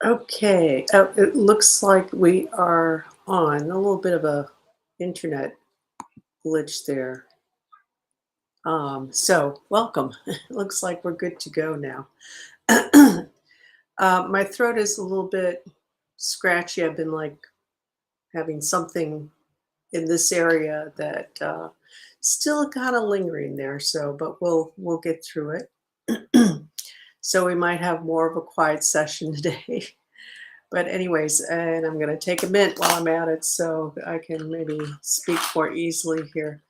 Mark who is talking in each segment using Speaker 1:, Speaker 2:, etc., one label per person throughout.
Speaker 1: Okay, it looks like we are on a little bit of a internet glitch there. So welcome. Looks like we're good to go now. My throat is a little bit scratchy. I've been like having something in this area that still kind of lingering there. So, but we'll get through it. So we might have more of a quiet session today. But anyways, and I'm gonna take a minute while I'm at it so I can maybe speak more easily here.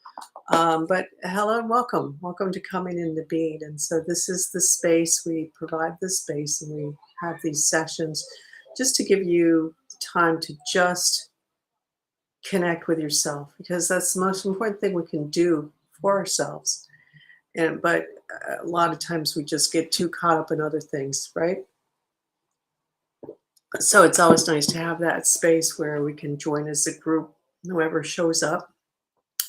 Speaker 1: But hello and welcome. Welcome to Coming into Being. And so this is the space, we provide the space and we have these sessions just to give you time to just connect with yourself because that's the most important thing we can do for ourselves. And but a lot of times we just get too caught up in other things, right? So it's always nice to have that space where we can join as a group, whoever shows up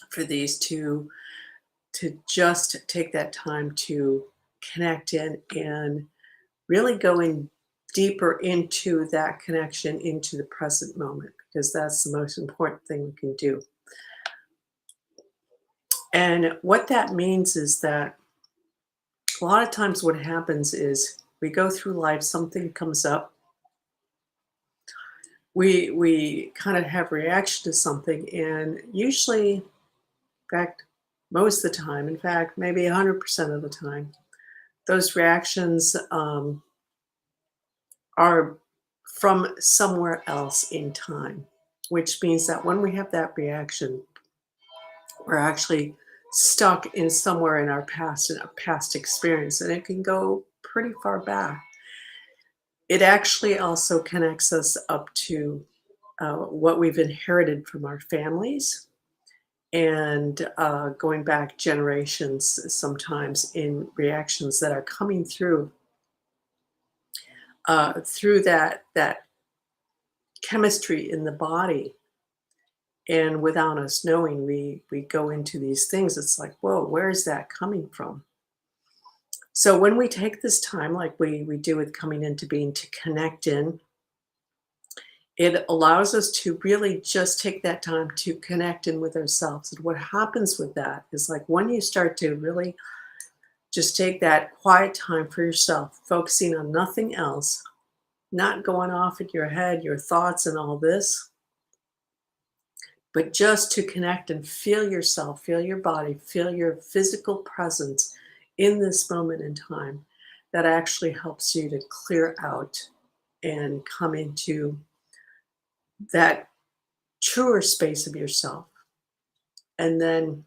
Speaker 1: for these to just take that time to connect in and really go in deeper into that connection into the present moment because that's the most important thing we can do. And what that means is that a lot of times what happens is we go through life, something comes up, we kind of have reaction to something, and usually, in fact, most of the time, in fact, maybe 100% of the time, those reactions are from somewhere else in time, which means that when we have that reaction, we're actually stuck in somewhere in our past, in a past experience, and it can go pretty far back. It actually also connects us up to what we've inherited from our families and going back generations sometimes in reactions that are coming through that chemistry in the body, and without us knowing we go into these things. It's like, whoa, where is that coming from? So when we take this time like we do with Coming into Being to connect in, it allows us to really just take that time to connect in with ourselves. And what happens with that is, like, when you start to really just take that quiet time for yourself, focusing on nothing else, not going off in your head, your thoughts and all this, but just to connect and feel yourself, feel your body, feel your physical presence in this moment in time, that actually helps you to clear out and come into that truer space of yourself. And then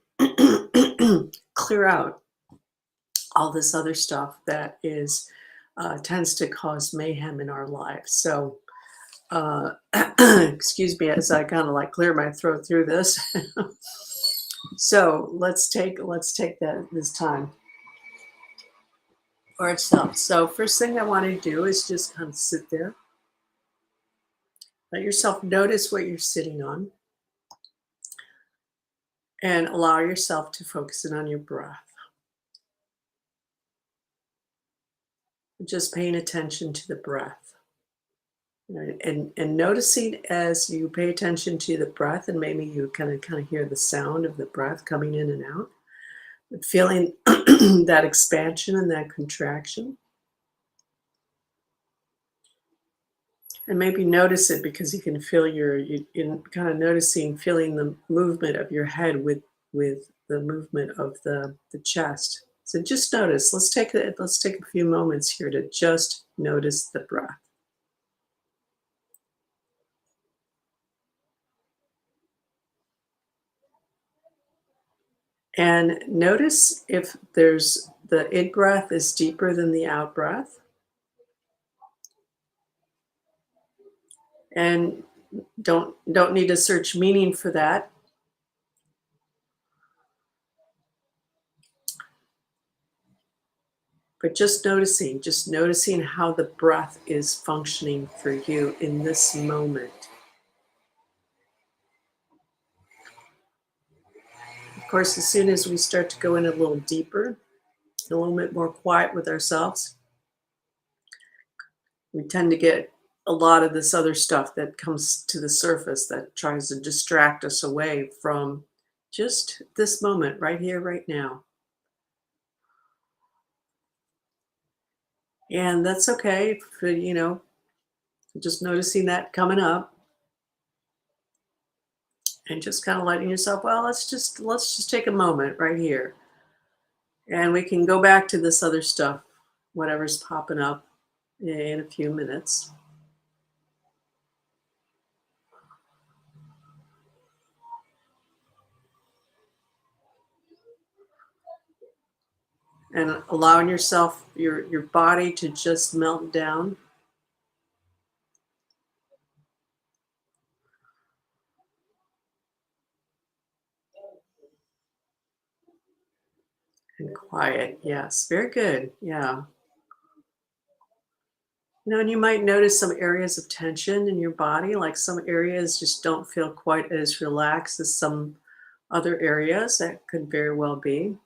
Speaker 1: clear out all this other stuff that is tends to cause mayhem in our lives. So excuse me as I kind of like clear my throat through this. So let's take that this time for itself. So first thing I want to do is just kind of sit there. Let yourself notice what you're sitting on and allow yourself to focus in on your breath. Just paying attention to the breath. Right, and noticing as you pay attention to the breath, and maybe you kind of hear the sound of the breath coming in and out, but feeling that expansion and that contraction, and maybe notice it because you can feel you kind of noticing, feeling the movement of your head with the movement of the chest. So just notice. Let's take a few moments here to just notice the breath. And notice if there's the in breath is deeper than the out breath. And don't need to search meaning for that, but just noticing how the breath is functioning for you in this moment. Of course, as soon as we start to go in a little deeper, a little bit more quiet with ourselves, we tend to get a lot of this other stuff that comes to the surface that tries to distract us away from just this moment right here, right now. And that's okay for, just noticing that coming up and just kind of letting yourself, well, let's just take a moment right here. And we can go back to this other stuff, whatever's popping up in a few minutes. And allowing yourself, your body to just melt down and quiet. Yes, very good. Yeah. And you might notice some areas of tension in your body, like some areas just don't feel quite as relaxed as some other areas. That could very well be.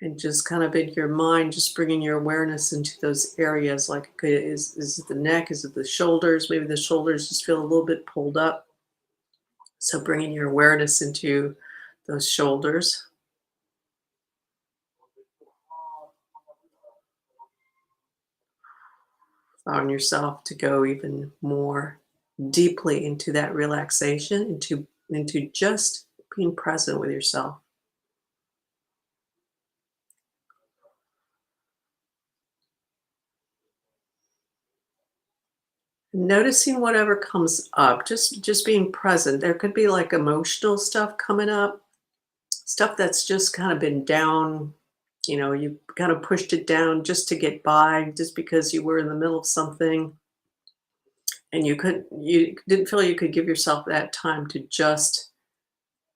Speaker 1: And just kind of in your mind, just bringing your awareness into those areas. Like, okay, is it the neck? Is it the shoulders? Maybe the shoulders just feel a little bit pulled up. So bringing your awareness into those shoulders, allowing yourself to go even more deeply into that relaxation, into just being present with yourself. Noticing whatever comes up, just being present. There could be like emotional stuff coming up, stuff that's just kind of been down. You kind of pushed it down just to get by, just because you were in the middle of something and you didn't feel you could give yourself that time to just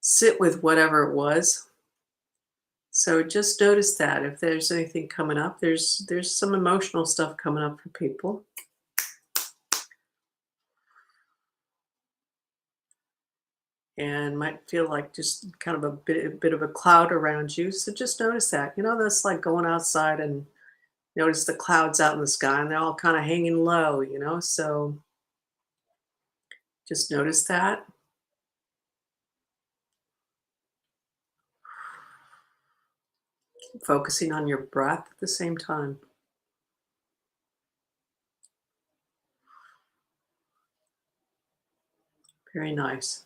Speaker 1: sit with whatever it was. So just notice that if there's anything coming up, there's some emotional stuff coming up for people. And might feel like just kind of a bit of a cloud around you. So just notice that. That's like going outside and notice the clouds out in the sky and they're all kind of hanging low. So just notice that. Focusing on your breath at the same time. Very nice.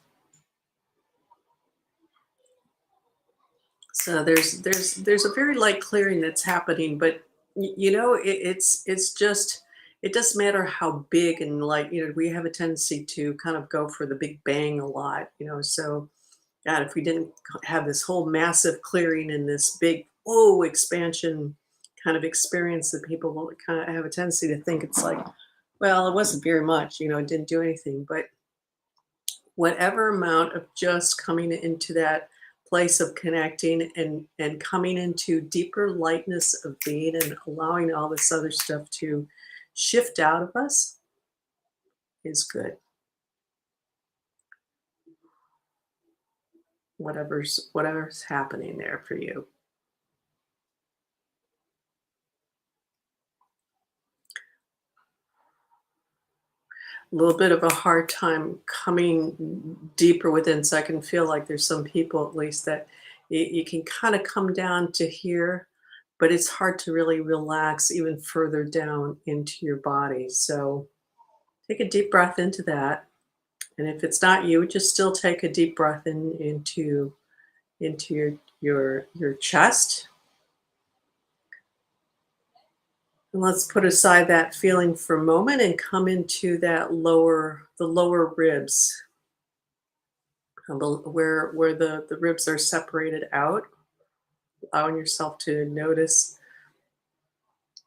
Speaker 1: So there's a very light clearing that's happening, but it's just, it doesn't matter how big and light. We have a tendency to kind of go for the big bang a lot. So God, if we didn't have this whole massive clearing and this big expansion kind of experience, that people will kind of have a tendency to think it's like, well, it wasn't very much. It didn't do anything, but whatever amount of just coming into that place of connecting and coming into deeper lightness of being and allowing all this other stuff to shift out of us is good. Whatever's happening there for you. A little bit of a hard time coming deeper within. So I can feel like there's some people, at least, that you can kind of come down to here, but it's hard to really relax even further down into your body. So take a deep breath into that. And if it's not you, just still take a deep breath into your chest. And let's put aside that feeling for a moment and come into the lower ribs, where the ribs are separated out, allowing yourself to notice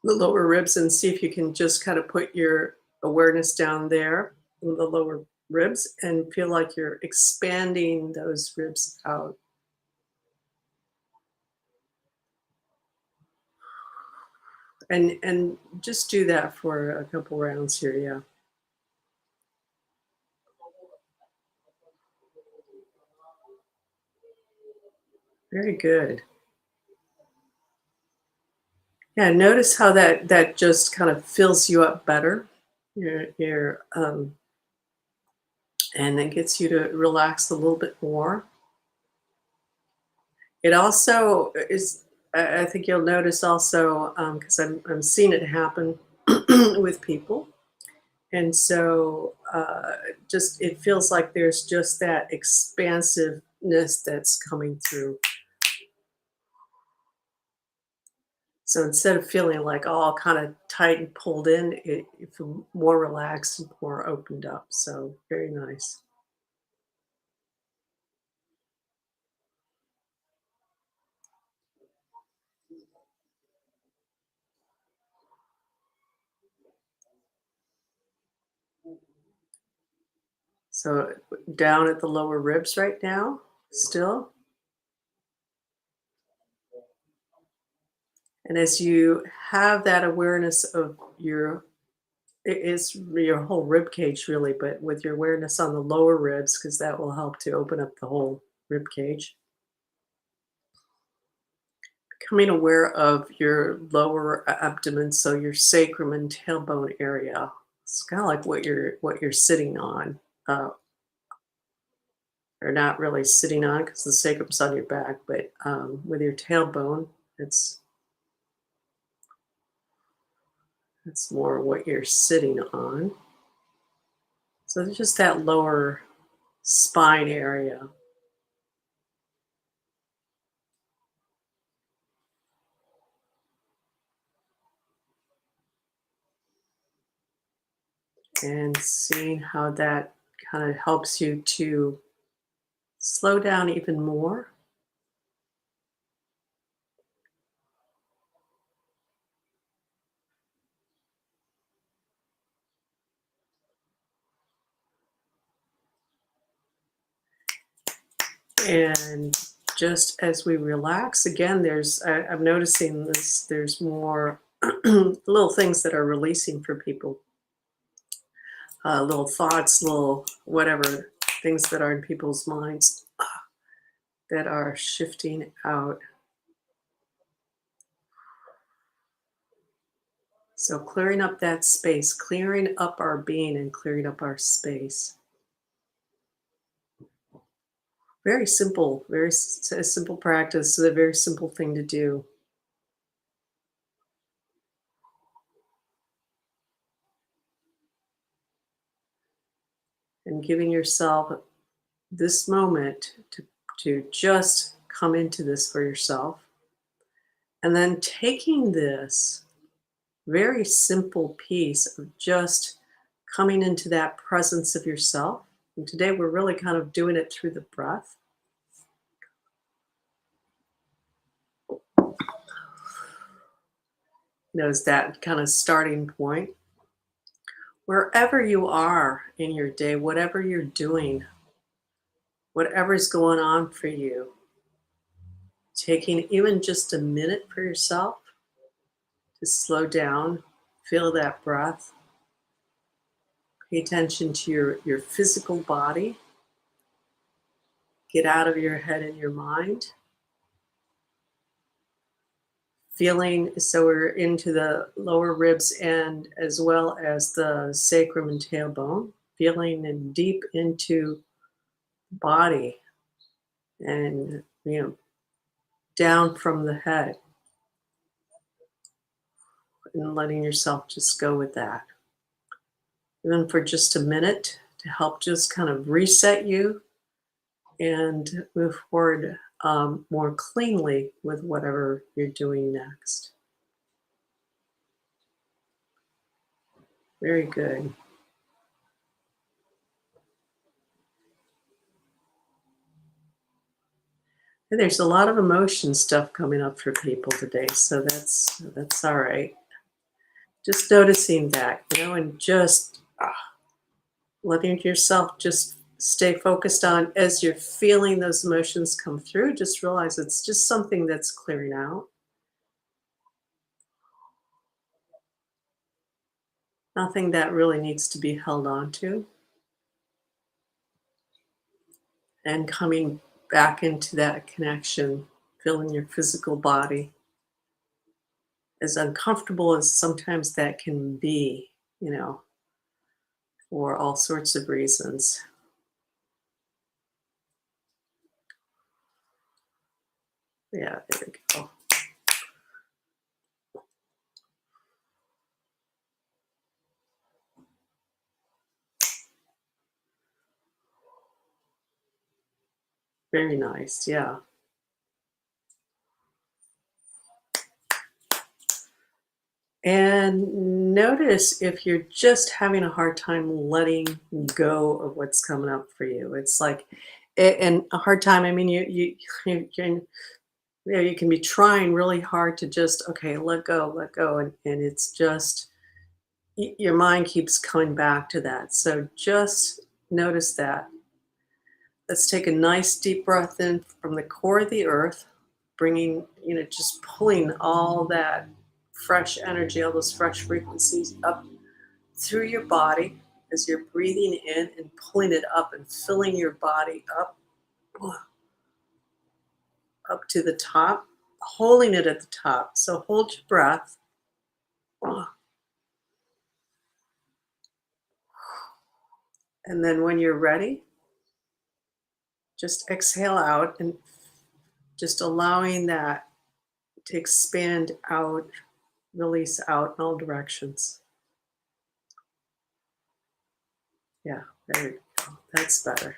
Speaker 1: the lower ribs and see if you can just kind of put your awareness down there in the lower ribs and feel like you're expanding those ribs out. And just do that for a couple rounds here, yeah. Very good. Yeah, notice how that just kind of fills you up better. Your and it gets you to relax a little bit more. It also is I think you'll notice also, because I'm seeing it happen with people, and so, just it feels like there's just that expansiveness that's coming through. So instead of feeling like all kinda tight and pulled in, you feel more relaxed and more opened up, so very nice. So, down at the lower ribs right now, still, and as you have that awareness of it's your whole rib cage really, but with your awareness on the lower ribs, because that will help to open up the whole rib cage. Becoming aware of your lower abdomen, so your sacrum and tailbone area. It's kind of like what you're sitting on, uh, or not really sitting on because the sacrum's on your back, but with your tailbone, it's it's more what you're sitting on. So there's just that lower spine area, and seeing how that kind of helps you to slow down even more. And just as we relax, again, I'm noticing this, there's more little things that are releasing for people, little thoughts, little whatever things that are in people's minds that are shifting out. So clearing up that space, clearing up our being and clearing up our space. Very simple, a simple practice, a very simple thing to do. And giving yourself this moment to just come into this for yourself. And then taking this very simple piece of just coming into that presence of yourself. And today we're really kind of doing it through the breath. Knows that kind of starting point. Wherever you are in your day, whatever you're doing, whatever's going on for you, taking even just a minute for yourself to slow down, feel that breath, pay attention to your physical body, get out of your head and your mind. Feeling, so we're into the lower ribs and as well as the sacrum and tailbone, feeling and deep into the body and, down from the head and letting yourself just go with that. Even for just a minute to help just kind of reset you and move forward more cleanly with whatever you're doing next. Very good. And there's a lot of emotion stuff coming up for people today, so that's all right. Just noticing that, and just letting yourself just stay focused on as you're feeling those emotions come through. Just realize it's just something that's clearing out. Nothing that really needs to be held on to, and coming back into that connection, feeling your physical body as uncomfortable as sometimes that can be, you know, for all sorts of reasons. Yeah, there we go. Very nice. Yeah. And notice if you're just having a hard time letting go of what's coming up for you. It's like, and a hard time. I mean, you can, you know, you can be trying really hard to just okay, let go, and it's just your mind keeps coming back to that. So just notice that. Let's take a nice deep breath in from the core of the earth, bringing, you know, just pulling all that fresh energy, all those fresh frequencies up through your body as you're breathing in and pulling it up and filling your body up to the top, holding it at the top. So hold your breath. And then when you're ready, just exhale out and just allowing that to expand out, release out in all directions. Yeah, there we go. That's better.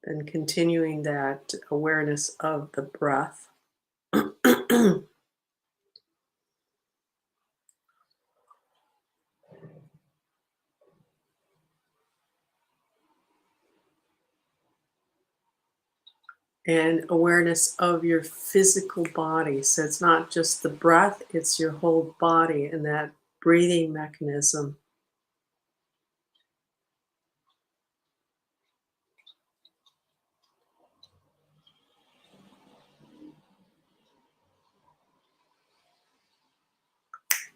Speaker 1: And continuing that awareness of the breath. And awareness of your physical body. So it's not just the breath, it's your whole body and that breathing mechanism.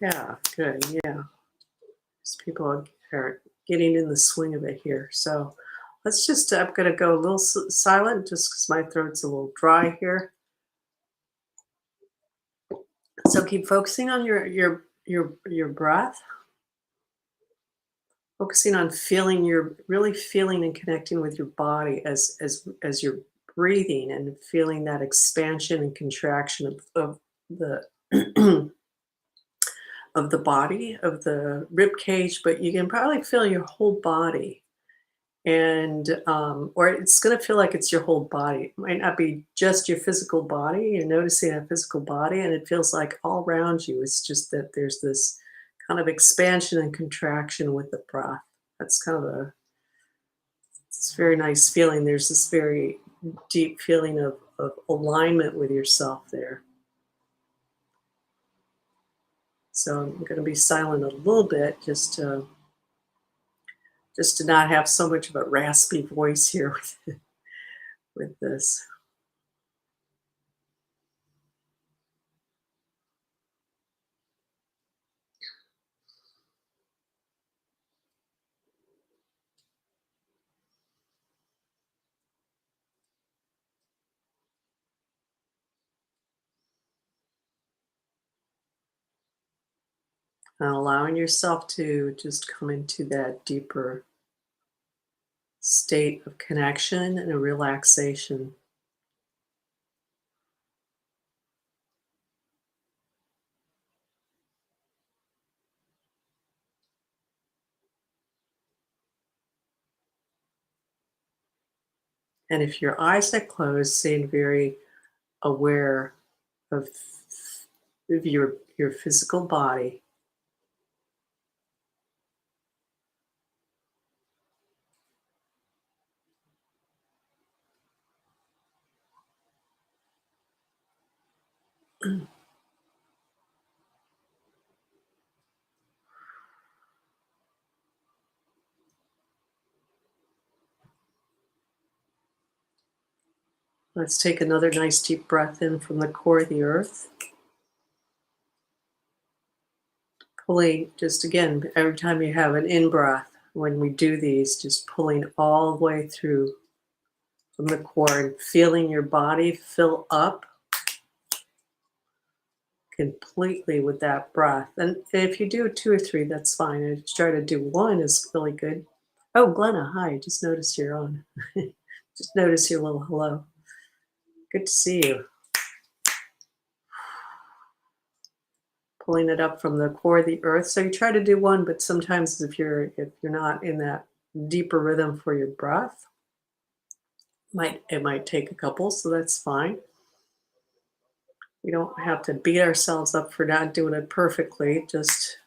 Speaker 1: Yeah, good. Yeah. Just people are getting in the swing of it here. So let's just, I'm going to go a little silent just because my throat's a little dry here. So keep focusing on your breath, focusing on feeling your really feeling and connecting with your body as you're breathing and feeling that expansion and contraction of the of the body, of the rib cage, but you can probably feel your whole body. And or it's going to feel like it's your whole body. It might not be just your physical body. You're noticing a physical body, and it feels like all around you. It's just that there's this kind of expansion and contraction with the breath. That's kind of a it's a very nice feeling. There's this very deep feeling of alignment with yourself there. So I'm going to be silent a little bit just to not have so much of a raspy voice here with this. And allowing yourself to just come into that deeper state of connection and a relaxation. And if your eyes are closed, staying very aware of, of your physical body. Let's take another nice deep breath in from the core of the earth. Pulling, just again, every time you have an in breath, when we do these, just pulling all the way through from the core and feeling your body fill up completely with that breath. And if you do two or three, that's fine. I try to do one is really good. Oh, Glenna, hi. Just noticed you're on. Just notice your little hello. Good to see you. Pulling it up from the core of the earth. So you try to do one, but sometimes if you're not in that deeper rhythm for your breath, it might take a couple, so that's fine. We don't have to beat ourselves up for not doing it perfectly. Just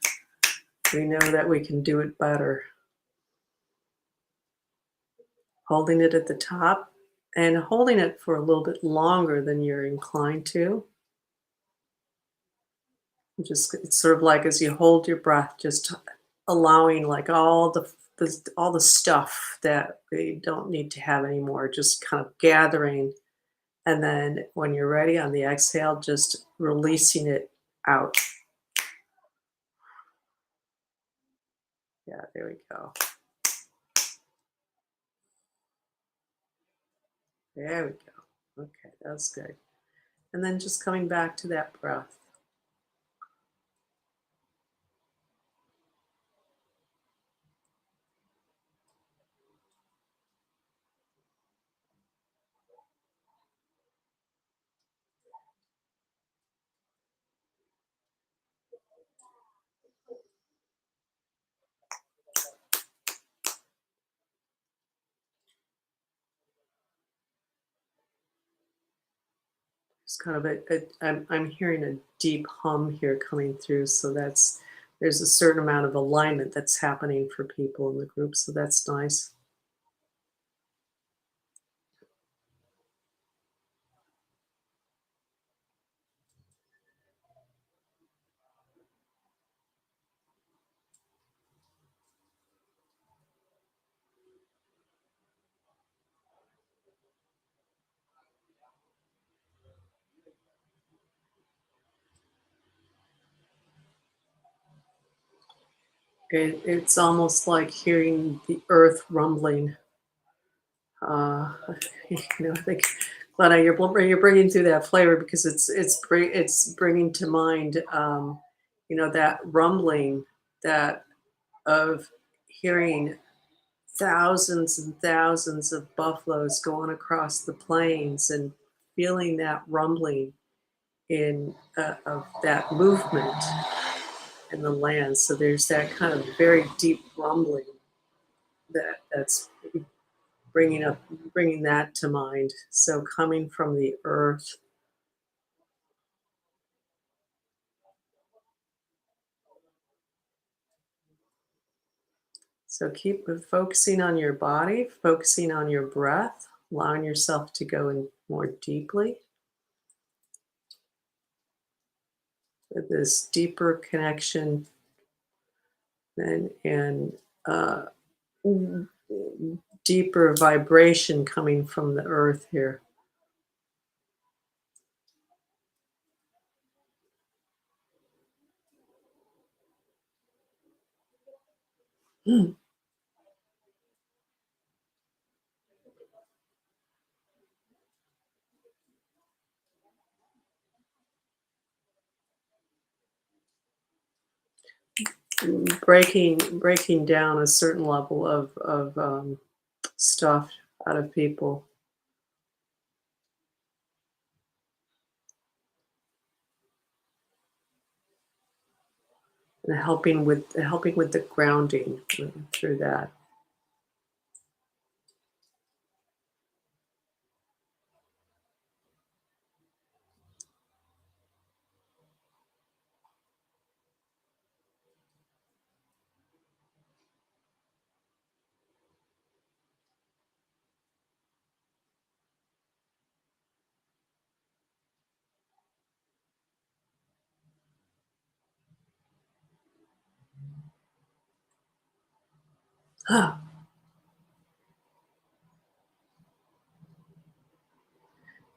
Speaker 1: we know that we can do it better. Holding it at the top and holding it for a little bit longer than you're inclined to. Just it's sort of like as you hold your breath, just allowing like all the stuff that we don't need to have anymore, just kind of gathering. And then when you're ready on the exhale, just releasing it out. Yeah, there we go. There we go. Okay, that's good. And then just coming back to that breath. It's kind of I'm hearing a deep hum here coming through. So there's a certain amount of alignment that's happening for people in the group. So that's nice. It's almost like hearing the earth rumbling. Uh, I think, Glenna, you're bringing through that flavor because it's bringing to mind, that rumbling that of hearing thousands and thousands of buffaloes going across the plains and feeling that rumbling in of that movement in the land. So there's that kind of very deep rumbling that's bringing up bringing that to mind. So coming from the earth. So keep focusing on your body, focusing on your breath, allowing yourself to go in more deeply with this deeper connection and uh, deeper vibration coming from the earth here. Breaking down a certain level of stuff out of people and helping with the grounding through that.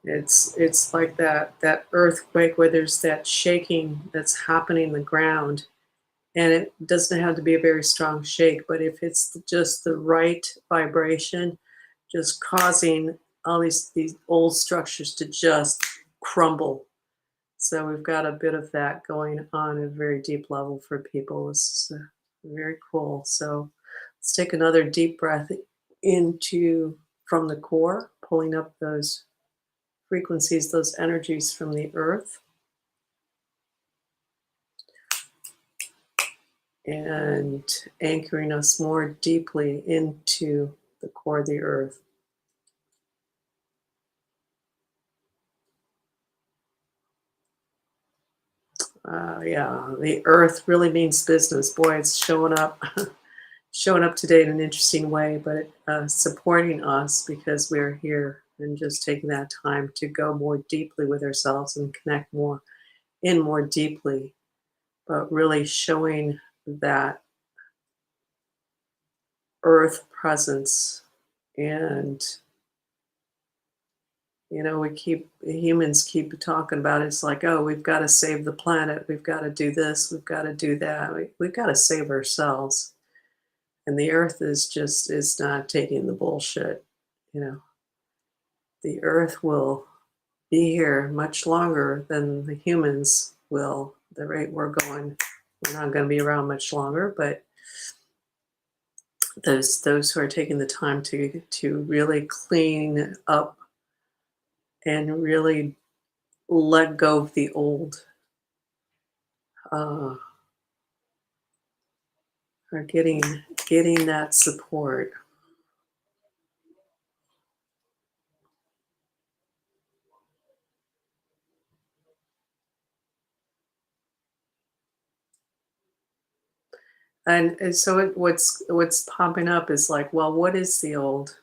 Speaker 1: It's like that earthquake where there's that shaking that's happening in the ground, and it doesn't have to be a very strong shake, but if it's just the right vibration, just causing all these old structures to just crumble. So we've got a bit of that going on at a very deep level for people. It's very cool. So let's take another deep breath into from the core, pulling up those frequencies, those energies from the earth, and anchoring us more deeply into the core of the earth. Yeah, the earth really means business. Boy, it's showing up, showing up today in an interesting way, but supporting us because we're here and just taking that time to go more deeply with ourselves and connect more deeply, but really showing that earth presence. And we keep humans keep talking about it. It's like, oh, we've got to save the planet, we've got to do this, we've got to do that, we've got to save ourselves. And the earth is not taking the bullshit. you know the earth will be here much longer than the humans will. The rate we're going, we're not going to be around much longer, but those who are taking the time to really clean up and really let go of the old, uh, are getting that support. And so what's popping up is like, well, what is the old?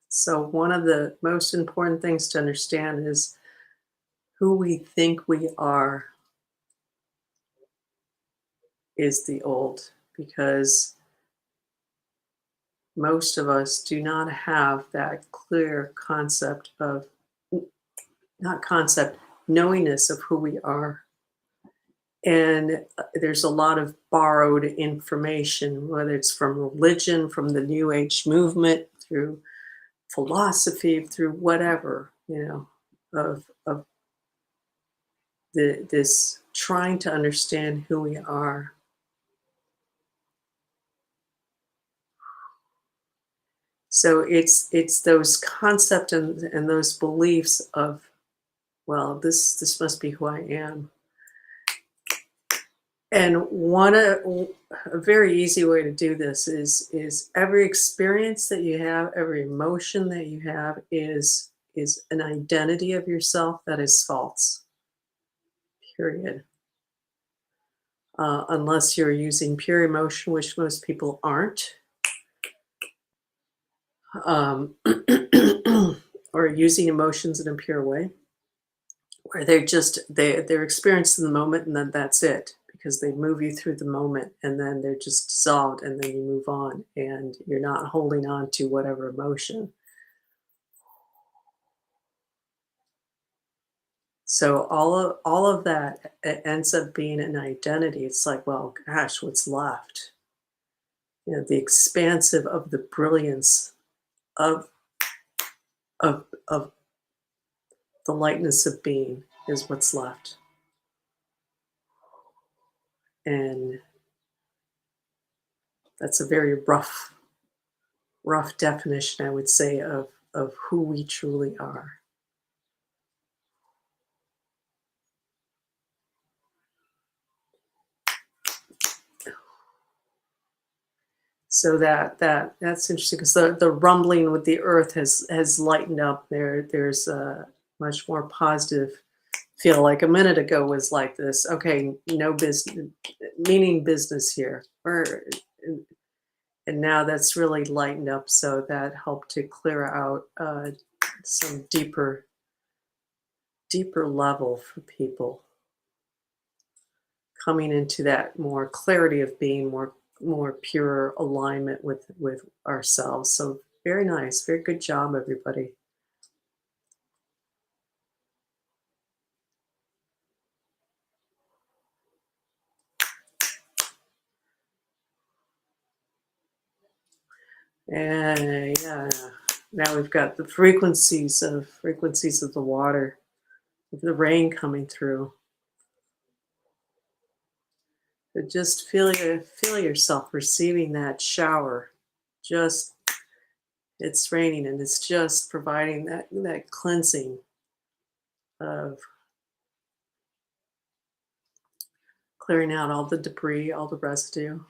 Speaker 1: So one of the most important things to understand is who we think we are is the old, because most of us do not have that clear concept of, not concept, knowingness of who we are. And there's a lot of borrowed information, whether it's from religion, from the New Age movement, through philosophy, through whatever, of this trying to understand who we are. So it's those concepts and those beliefs of, well, this must be who I am. And a very easy way to do this is every experience that you have, every emotion that you have is an identity of yourself that is false. Period. Unless you're using pure emotion, which most people aren't, um, or using emotions in a pure way, where they're experienced in the moment, and then that's it, because they move you through the moment and then they're just dissolved, and then you move on and you're not holding on to whatever emotion. So all of that ends up being an identity. It's like, well, gosh, what's left? The expansive of the brilliance of of the lightness of being is what's left. And that's a very rough definition, I would say, of who we truly are. So that's interesting, because the rumbling with the earth has lightened up. There's a much more positive feel. Like a minute ago was like this. Okay, no business, meaning business here, or and now that's really lightened up. So that helped to clear out some deeper level for people, coming into that more clarity of being, more pure alignment with ourselves. So very nice, very good job, everybody. And yeah, now we've got the frequencies of the water, of the rain coming through. But just feel yourself receiving that shower. Just it's raining and it's just providing that cleansing of clearing out all the debris, all the residue,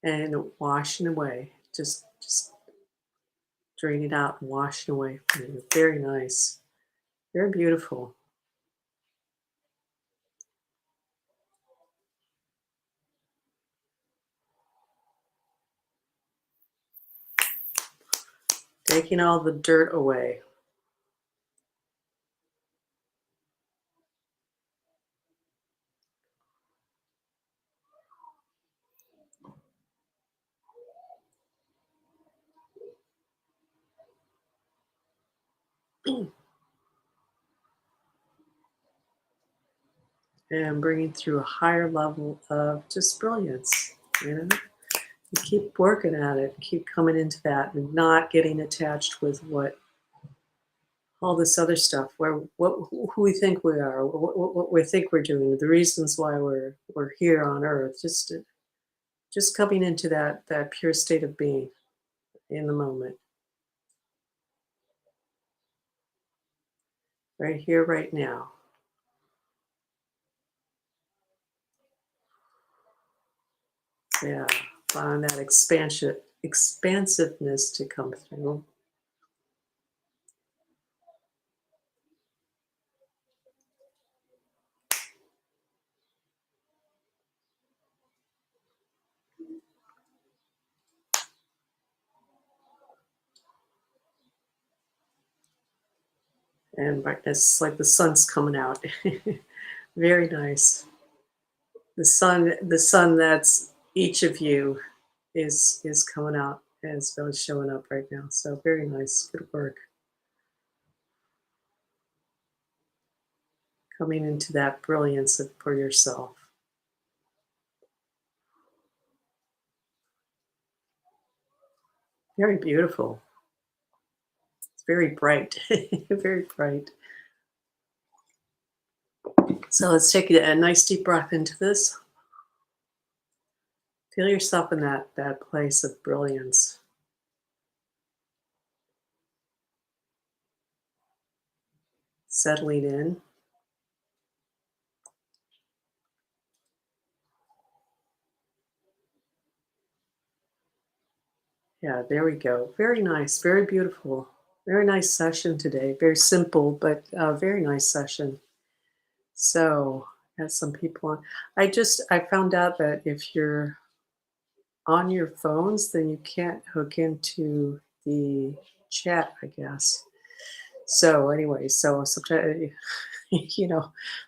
Speaker 1: and washing away. Just drain it out and washing away from you. Very nice. Very beautiful. Taking all the dirt away. And bringing through a higher level of just brilliance. You know, you keep working at it, keep coming into that, and not getting attached with what all this other stuff, where who we think we are, what we think we're doing, the reasons why we're here on Earth. Just coming into that pure state of being in the moment, right here, right now. Yeah, allowing that expansiveness to come through. And brightness, like the sun's coming out. Very nice. The sun that's each of you is coming out, is really showing up right now. So very nice. Good work. Coming into that brilliance for yourself. Very beautiful. It's very bright. Very bright. So let's take a nice deep breath into this. Feel yourself in that place of brilliance. Settling in. Yeah, there we go. Very nice. Very beautiful. Very nice session today. Very simple, but very nice session. So, got some people on. I found out that if you're on your phones, then you can't hook into the chat, I guess. So anyway, so sometimes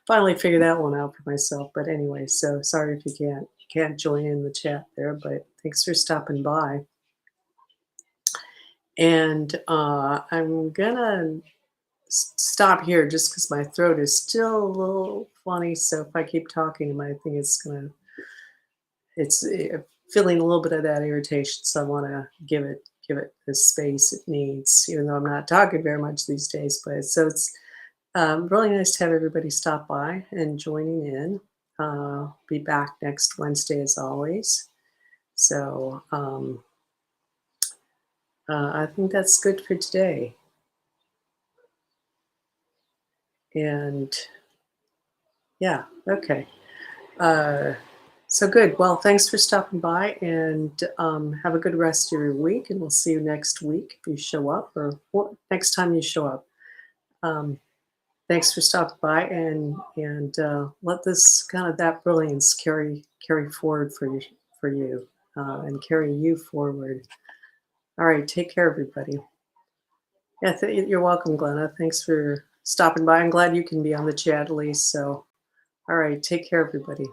Speaker 1: finally figured that one out for myself. But anyway, so sorry if you can't join in the chat there, but thanks for stopping by. And I'm gonna stop here just because my throat is still a little funny. So if I keep talking, I think it's feeling a little bit of that irritation. So I want to give it the space it needs, even though I'm not talking very much these days. But so it's really nice to have everybody stop by and joining in. Be back next Wednesday as always. So I think that's good for today. And yeah, okay. Uh, so good. Well, thanks for stopping by, and have a good rest of your week. And we'll see you next week if you show up, or next time you show up. Um, thanks for stopping by, and let this kind of that brilliance carry forward for you, and carry you forward. All right, take care, everybody. Yeah, you're welcome, Glenna. Thanks for stopping by. I'm glad you can be on the chat at least. So, all right, take care, everybody.